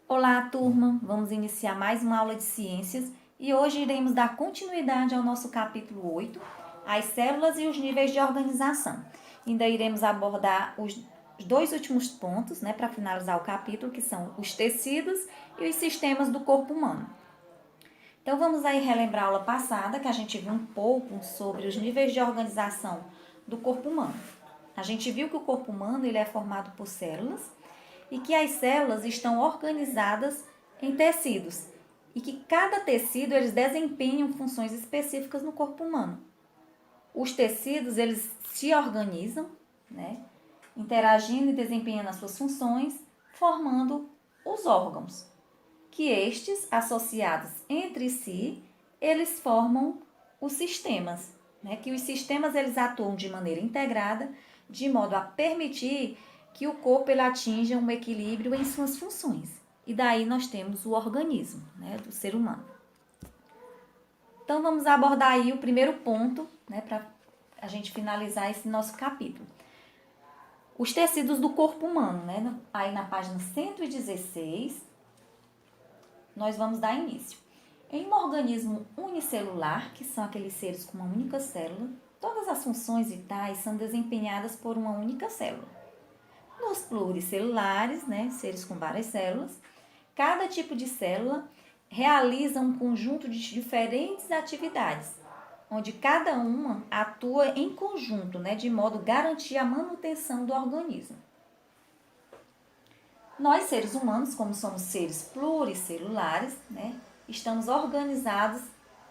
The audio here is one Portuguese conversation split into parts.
Olá, turma! Vamos iniciar mais uma aula de ciências e hoje iremos dar continuidade ao nosso capítulo 8, as células e os níveis de organização. Ainda iremos abordar os dois últimos pontos, para finalizar o capítulo, que são os tecidos e os sistemas do corpo humano. Então, vamos aí relembrar a aula passada, que a gente viu um pouco sobre os níveis de organização do corpo humano. A gente viu que o corpo humano ele é formado por células e que as células estão organizadas em tecidos e que cada tecido eles desempenham funções específicas no corpo humano. Os tecidos eles se organizam, interagindo e desempenhando as suas funções, formando os órgãos, que estes, associados entre si, eles formam os sistemas, que os sistemas eles atuam de maneira integrada, de modo a permitir que o corpo ele atinja um equilíbrio em suas funções. E daí nós temos o organismo, do ser humano. Então, vamos abordar aí o primeiro ponto, para a gente finalizar esse nosso capítulo. Os tecidos do corpo humano, aí na página 116, nós vamos dar início. Em um organismo unicelular, que são aqueles seres com uma única célula, todas as funções vitais são desempenhadas por uma única célula. Nos pluricelulares, seres com várias células, cada tipo de célula realiza um conjunto de diferentes atividades, onde cada uma atua em conjunto, de modo a garantir a manutenção do organismo. Nós, seres humanos, como somos seres pluricelulares, estamos organizados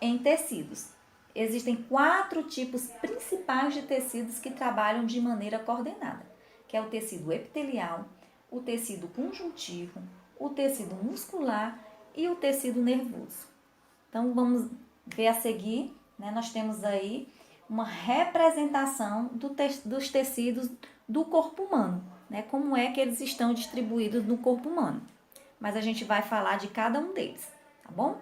em tecidos. Existem 4 tipos principais de tecidos que trabalham de maneira coordenada, que é o tecido epitelial, o tecido conjuntivo, o tecido muscular e o tecido nervoso. Então, vamos ver a seguir, nós temos aí uma representação dos tecidos do corpo humano, como é que eles estão distribuídos no corpo humano. Mas a gente vai falar de cada um deles, tá bom?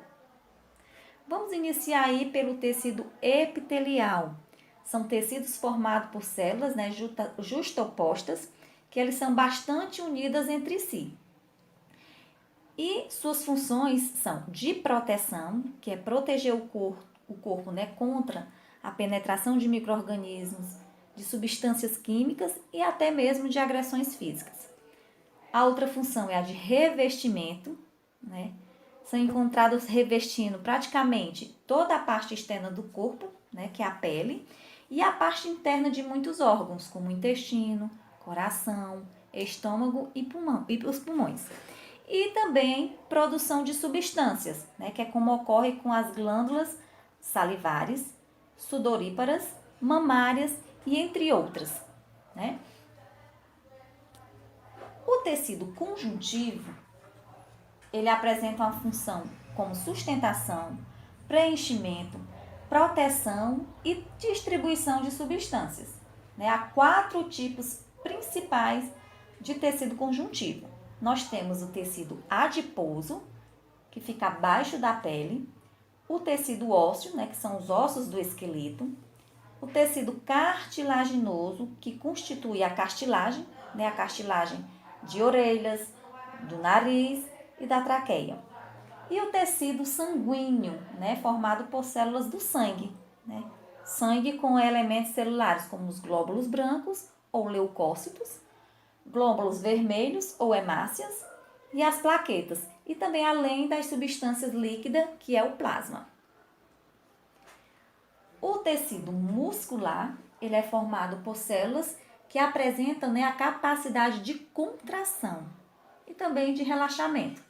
Vamos iniciar aí pelo tecido epitelial. São tecidos formados por células justapostas, que eles são bastante unidas entre si. E suas funções são de proteção, que é proteger o corpo contra a penetração de micro-organismos, de substâncias químicas e até mesmo de agressões físicas. A outra função é a de revestimento, são encontrados revestindo praticamente toda a parte externa do corpo, que é a pele, e a parte interna de muitos órgãos, como o intestino, coração, estômago e os pulmões. E também produção de substâncias, que é como ocorre com as glândulas salivares, sudoríparas, mamárias e entre outras. O tecido conjuntivo, ele apresenta uma função como sustentação, preenchimento, proteção e distribuição de substâncias. Há 4 tipos principais de tecido conjuntivo. Nós temos o tecido adiposo, que fica abaixo da pele, o tecido ósseo, que são os ossos do esqueleto, o tecido cartilaginoso, que constitui a cartilagem de orelhas, do nariz e da traqueia. E o tecido sanguíneo, formado por células do sangue, sangue com elementos celulares, como os glóbulos brancos ou leucócitos, glóbulos vermelhos ou hemácias e as plaquetas, e também além das substâncias líquidas, que é o plasma. O tecido muscular, ele é formado por células que apresentam a capacidade de contração e também de relaxamento.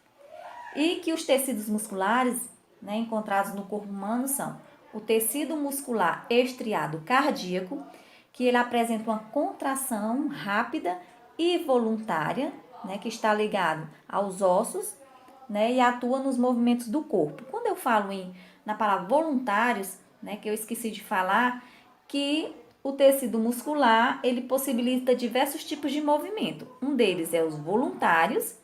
E que os tecidos musculares, encontrados no corpo humano são o tecido muscular estriado cardíaco, que ele apresenta uma contração rápida e voluntária, que está ligado aos ossos, e atua nos movimentos do corpo. Quando eu falo na palavra voluntários, que eu esqueci de falar, que o tecido muscular, ele possibilita diversos tipos de movimento. Um deles é os voluntários,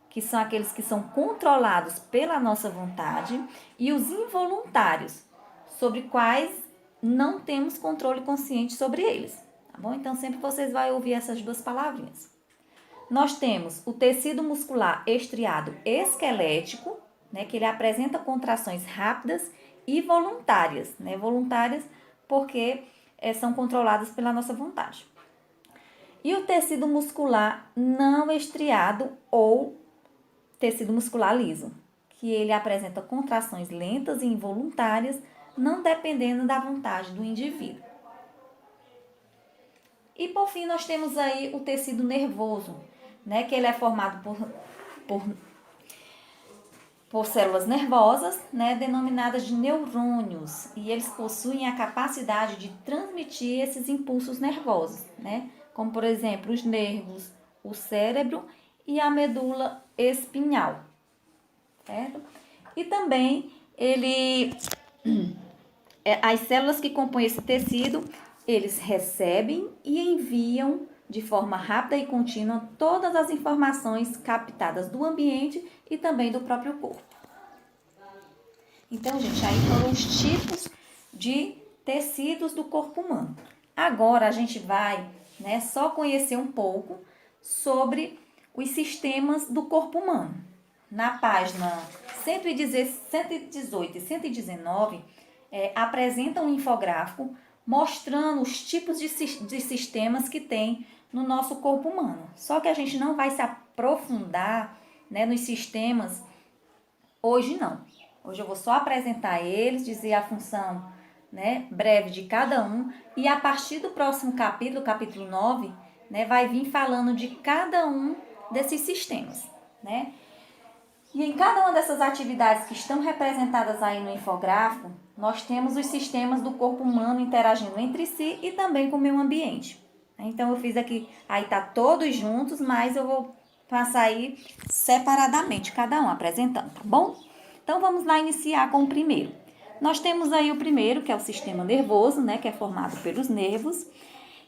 que são aqueles que são controlados pela nossa vontade, e os involuntários, sobre quais não temos controle consciente sobre eles, tá Bom, então sempre vocês vão ouvir essas duas palavrinhas. Nós temos o tecido muscular estriado esquelético, né, que ele apresenta contrações rápidas e voluntárias, né, voluntárias porque são controladas pela nossa vontade. E o tecido muscular não estriado ou tecido muscular liso, que ele apresenta contrações lentas e involuntárias, não dependendo da vontade do indivíduo. E por fim nós temos aí o tecido nervoso, né, que ele é formado por células nervosas, né, denominadas de neurônios, e eles possuem a capacidade de transmitir esses impulsos nervosos, né, como por exemplo os nervos, o cérebro e a medula espinhal, certo? E também as células que compõem esse tecido, eles recebem e enviam de forma rápida e contínua todas as informações captadas do ambiente e também do próprio corpo. Então, gente, aí foram os tipos de tecidos do corpo humano. Agora a gente vai, né, só conhecer um pouco sobre os sistemas do corpo humano. Na página 118 e 119, apresenta um infográfico mostrando os tipos de sistemas que tem no nosso corpo humano. Só que a gente não vai se aprofundar, né, nos sistemas hoje não. Hoje eu vou só apresentar eles, dizer a função, né, breve de cada um, e a partir do próximo capítulo, capítulo 9, né, vai vir falando de cada um desses sistemas, né? E em cada uma dessas atividades que estão representadas aí no infográfico, nós temos os sistemas do corpo humano interagindo entre si e também com o meio ambiente. Então eu fiz aqui, aí tá todos juntos, mas eu vou passar aí separadamente, cada um apresentando, tá bom? Então vamos lá iniciar com o primeiro. Nós temos aí o primeiro, que é o sistema nervoso, né, que é formado pelos nervos,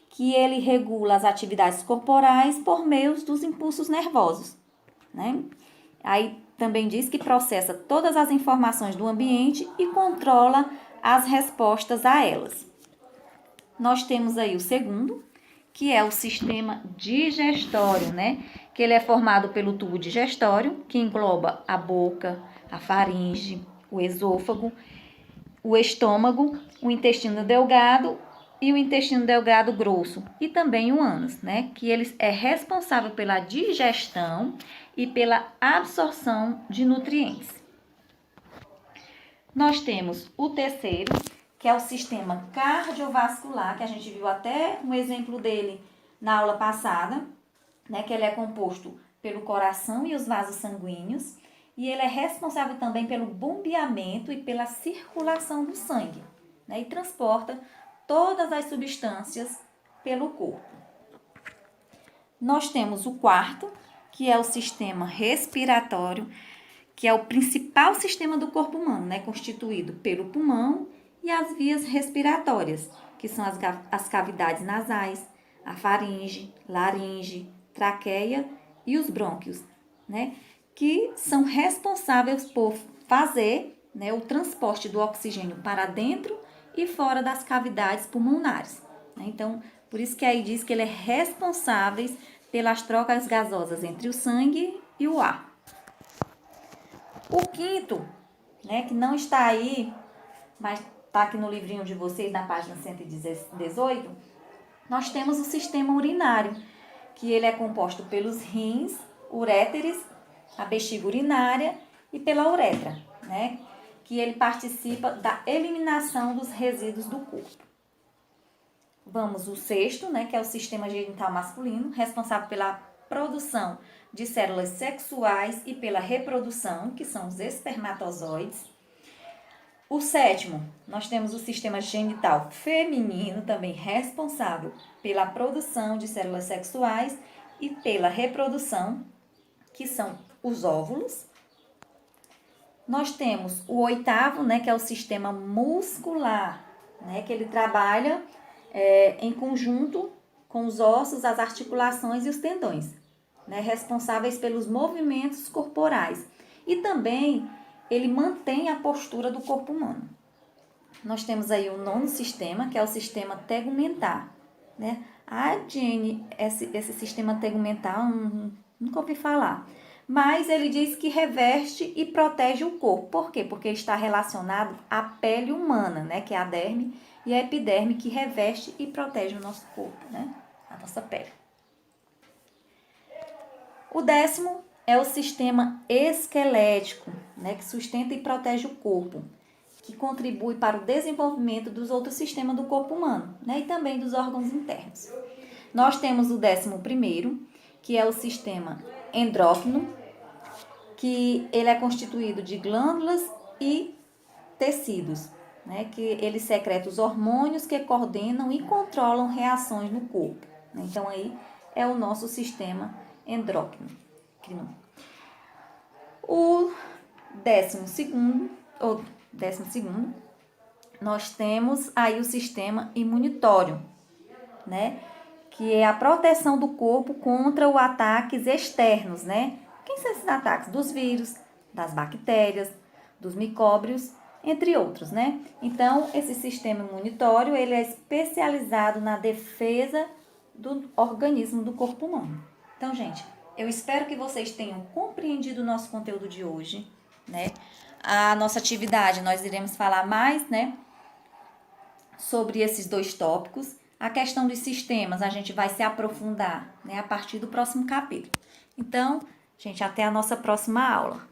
que ele regula as atividades corporais por meio dos impulsos nervosos, né? Aí também diz que processa todas as informações do ambiente e controla as respostas a elas. Nós temos aí o segundo, que é o sistema digestório, né? Que ele é formado pelo tubo digestório, que engloba a boca, a faringe, o esôfago, o estômago, o intestino delgado e o intestino delgado grosso, e também o ânus, né? Que ele é responsável pela digestão e pela absorção de nutrientes. Nós temos o terceiro, que é o sistema cardiovascular, que a gente viu até um exemplo dele na aula passada, né? Que ele é composto pelo coração e os vasos sanguíneos, e ele é responsável também pelo bombeamento e pela circulação do sangue, né? E transporta todas as substâncias pelo corpo. Nós temos o quarto, que é o sistema respiratório, que é o principal sistema do corpo humano, né? Constituído pelo pulmão e as vias respiratórias, que são as cavidades nasais, a faringe, laringe, traqueia e os brônquios, né? Que são responsáveis por fazer, né, o transporte do oxigênio para dentro e fora das cavidades pulmonares, né? Então, por isso que aí diz que ele é responsável pelas trocas gasosas entre o sangue e o ar. O quinto, né, que não está aí, mas está aqui no livrinho de vocês, na página 118, nós temos o sistema urinário, que ele é composto pelos rins, uréteres, a bexiga urinária e pela uretra, né? Que ele participa da eliminação dos resíduos do corpo. Vamos o sexto, né, que é o sistema genital masculino, responsável pela produção de células sexuais e pela reprodução, que são os espermatozoides. O sétimo, nós temos o sistema genital feminino, também responsável pela produção de células sexuais e pela reprodução, que são os óvulos. Nós temos o oitavo, né, que é o sistema muscular, né, que ele trabalha em conjunto com os ossos, as articulações e os tendões, né, responsáveis pelos movimentos corporais. E também ele mantém a postura do corpo humano. Nós temos aí o nono sistema, que é o sistema tegumentar, né? Ah, Jenny, esse sistema tegumental, nunca ouvi falar. Mas ele diz que reveste e protege o corpo. Por quê? Porque está relacionado à pele humana, né? Que é a derme e a epiderme, que reveste e protege o nosso corpo, né? A nossa pele. O 10º é o sistema esquelético, né? Que sustenta e protege o corpo, que contribui para o desenvolvimento dos outros sistemas do corpo humano, né? E também dos órgãos internos. Nós temos o 11º, que é o sistema endócrino, que ele é constituído de glândulas e tecidos, né? Que ele secreta os hormônios que coordenam e controlam reações no corpo, né? Então, aí é o nosso sistema endócrino. O 12º, nós temos aí o sistema imunitório, né? Que é a proteção do corpo contra os ataques externos, né? Quem são esses ataques? Dos vírus, das bactérias, dos micróbios, entre outros, né? Então, esse sistema imunitório, ele é especializado na defesa do organismo do corpo humano. Então, gente, eu espero que vocês tenham compreendido o nosso conteúdo de hoje, né? A nossa atividade, nós iremos falar mais, né, sobre esses 2 tópicos. A questão dos sistemas, a gente vai se aprofundar, né, a partir do próximo capítulo. Então, gente, até a nossa próxima aula.